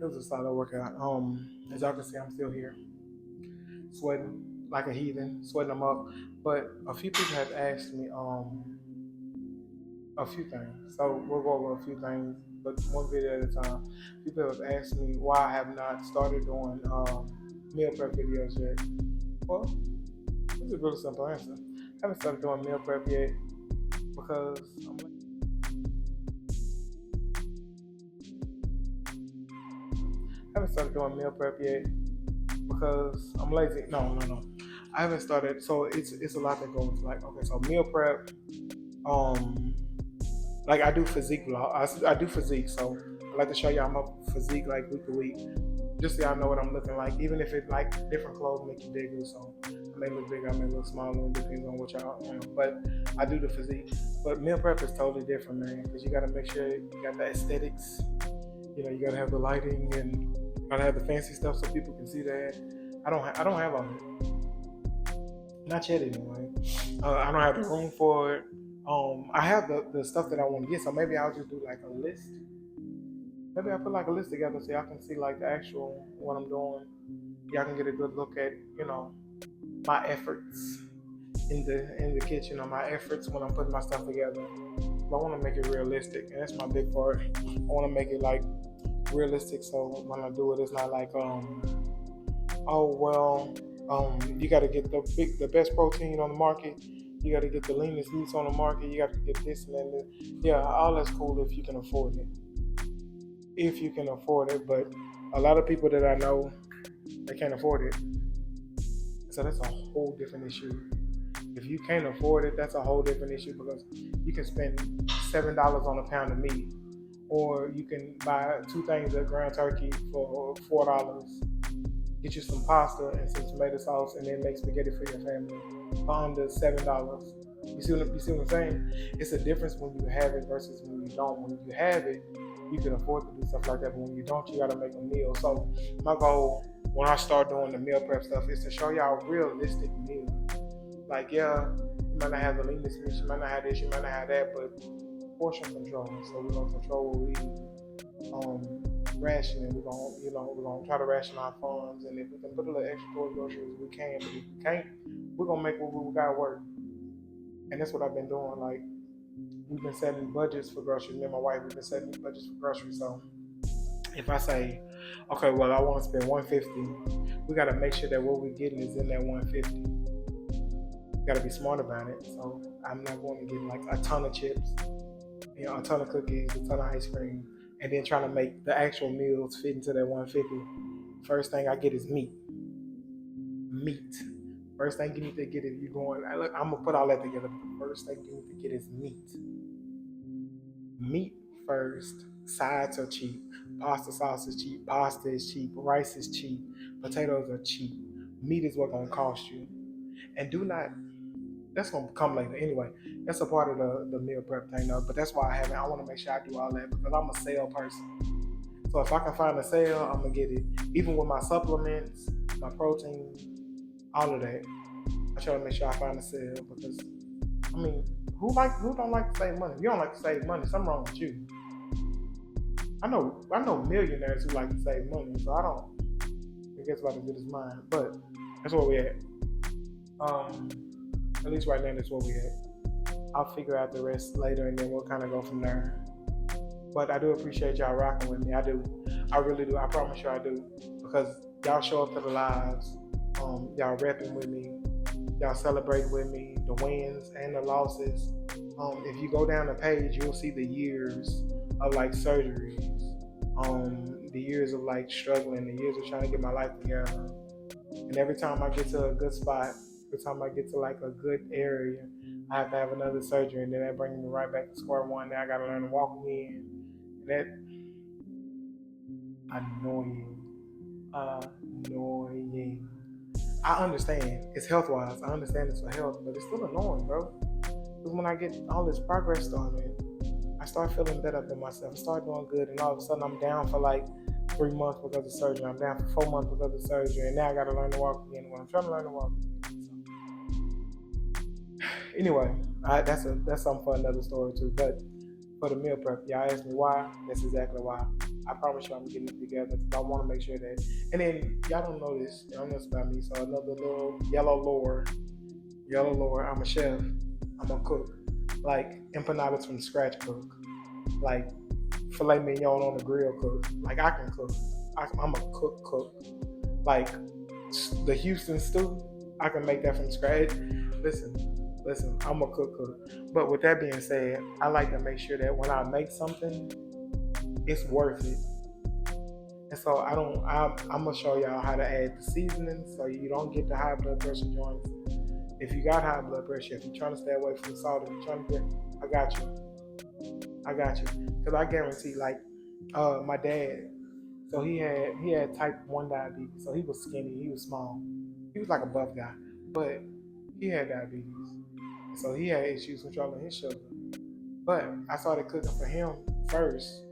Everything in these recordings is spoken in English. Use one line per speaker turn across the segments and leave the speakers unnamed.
It was a solid workout. As y'all can see, I'm still here, sweating like a heathen, sweating them up. But a few people have asked me a few things. So we'll go over a few things, but one video at a time. People have asked me why I have not started doing meal prep videos yet. Well, it's a really simple answer. I haven't started doing meal prep yet because I haven't started doing meal prep yet because I'm lazy. No. I haven't started. So it's a lot that goes like, okay, so meal prep. Um, like I do physique vlog. I do physique, so I like to show y'all my physique like week to week, just so y'all know what I'm looking like. Even if it like different clothes make you bigger, so I may look bigger, I may look smaller, it depends on what y'all. But I do the physique. But meal prep is totally different, man, because you got to make sure you got the aesthetics. You got to have the lighting and you got to have the fancy stuff so people can see that. I don't have all that. Not yet, anyway. I don't have the room for it. I have the stuff that I want to get, so maybe I'll just do like a list. Maybe I'll put like a list together so y'all can see like the actual what I'm doing. Y'all can get a good look at my efforts in the kitchen or my efforts when I'm putting my stuff together. But I want to make it realistic, and that's my big part. I want to make it like realistic, so when I do it, it's not like oh well, you got to get the best protein on the market. You got to get the leanest meats on the market. You got to get this and that. Yeah, all that's cool if you can afford it. If you can afford it, but a lot of people that I know, they can't afford it. So that's a whole different issue. If you can't afford it, that's a whole different issue because you can spend $7 on a pound of meat, or you can buy two things of ground turkey for $4. Get you some pasta and some tomato sauce, and then make spaghetti for your family for under $7. You see what I'm saying? It's a difference when you have it versus when you don't. When you have it, you can afford to do stuff like that. But when you don't, you gotta make a meal. So my goal when I start doing the meal prep stuff is to show y'all realistic meals. Like, yeah, you might not have the leanest meat, you might not have this, you might not have that, but portion control. So we're gonna control what we eat. Rationing. We're gonna try to ration our funds, and if we can put a little extra towards groceries, we can. But if we can't, we're gonna make what we got work. And that's what I've been doing. Like we've been setting budgets for groceries. Me and my wife, we've been setting budgets for groceries. So if I say, okay, well I want to spend 150, we gotta make sure that what we're getting is in that 150. We gotta be smart about it. So I'm not going to get like a ton of chips, a ton of cookies, a ton of ice cream, and then trying to make the actual meals fit into that 150. First thing I get is meat. Meat. First thing you need to get if you're going, look, I'm gonna put all that together. But the first thing you need to get is meat. Meat first. Sides are cheap. Pasta sauce is cheap. Pasta is cheap. Rice is cheap. Potatoes are cheap. Meat is what's gonna cost you. And do not. That's gonna come later anyway. That's a part of the meal prep thing though. But that's why I haven't. I want to make sure I do all that because I'm a sale person. So if I can find a sale, I'm gonna get it. Even with my supplements, my protein, all of that. I try to make sure I find a sale because I mean, who don't like to save money? If you don't like to save money, something wrong with you. I know millionaires who like to save money, so I don't. I guess about as good as mine, but that's where we at. Um, at least right now, that's where we at. I'll figure out the rest later, and then we'll kind of go from there. But I do appreciate y'all rocking with me. I do. I really do. I promise you I do. Because y'all show up to the lives. Y'all repping with me. Y'all celebrate with me. The wins and the losses. If you go down the page, you'll see the years of like surgeries. The years of like struggling. The years of trying to get my life together. And every time I get to a good spot, every time I get to like a good area, I have to have another surgery, and then that brings me right back to square one. Now I gotta learn to walk again. That annoying, annoying. I understand it's health wise. I understand it's for health, but it's still annoying, bro. Because when I get all this progress started, I start feeling better than myself. I start doing good, and all of a sudden I'm down for like 3 months because of surgery. I'm down for 4 months because of surgery, and now I gotta learn to walk again. When I'm trying to learn to walk again. So, anyway, that's something for another story too. But for the meal prep, y'all asked me why. That's exactly why. I promise you I'm getting it together because I want to make sure that. And then y'all don't know this. Y'all know this about me. So another little yellow lore. I'm a chef. I'm a cook. Like empanadas from scratch cook. Like filet mignon on the grill cook. Like I can cook. I'm a cook. Like the Houston stew, I can make that from scratch. Listen, I'm a cook. But with that being said, I like to make sure that when I make something, it's worth it. And so I'm gonna show y'all how to add the seasoning so you don't get the high blood pressure joints. If you got high blood pressure, if you're trying to stay away from salt, if you're trying to get, I got you. Cause I guarantee, like, my dad, so he had type 1 diabetes, so he was skinny, he was small, he was like a buff guy, but he had diabetes, so he had issues controlling his sugar. But I started cooking for him first,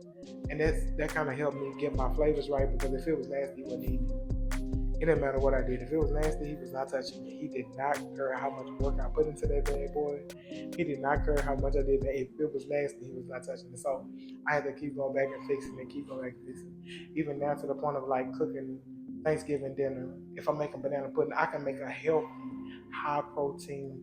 and that kind of helped me get my flavors right because if it was nasty, he wouldn't eat it. It didn't matter what I did. If it was nasty, he was not touching it. He did not care how much work I put into that bad boy. He did not care how much I did. If it was nasty, he was not touching it. So I had to keep going back and fixing it, keep going back and fixing it. Even now to the point of like cooking Thanksgiving dinner. If I'm making banana pudding, I can make a healthy, high protein,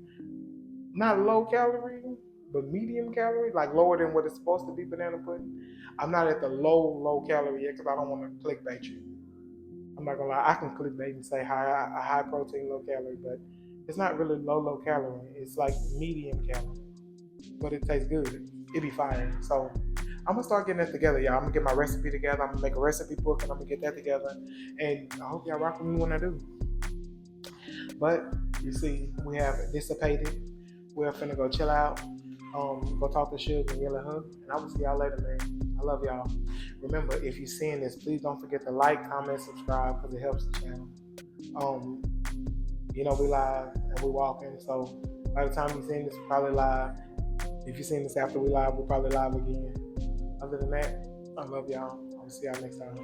not low calorie, but medium calorie, like lower than what it's supposed to be banana pudding. I'm not at the low calorie yet because I don't want to clickbait you. I'm not gonna lie, I can clickbait and say high protein, low calorie, but it's not really low calorie. It's like medium calorie, but it tastes good. It be fire. So I'm gonna start getting that together, y'all. I'm gonna get my recipe together. I'm gonna make a recipe book and I'm gonna get that together. And I hope y'all rock with me when I do. But you see, we have dissipated. We're finna go chill out. Go talk to Suge and yell at her. And I will see y'all later, man. I love y'all. Remember, if you're seeing this, please don't forget to like, comment, subscribe because it helps the channel. We live and we're walking. So by the time you're seeing this, we're probably live. If you're seeing this after we live, we're probably live again. Other than that, I love y'all. I'll see y'all next time.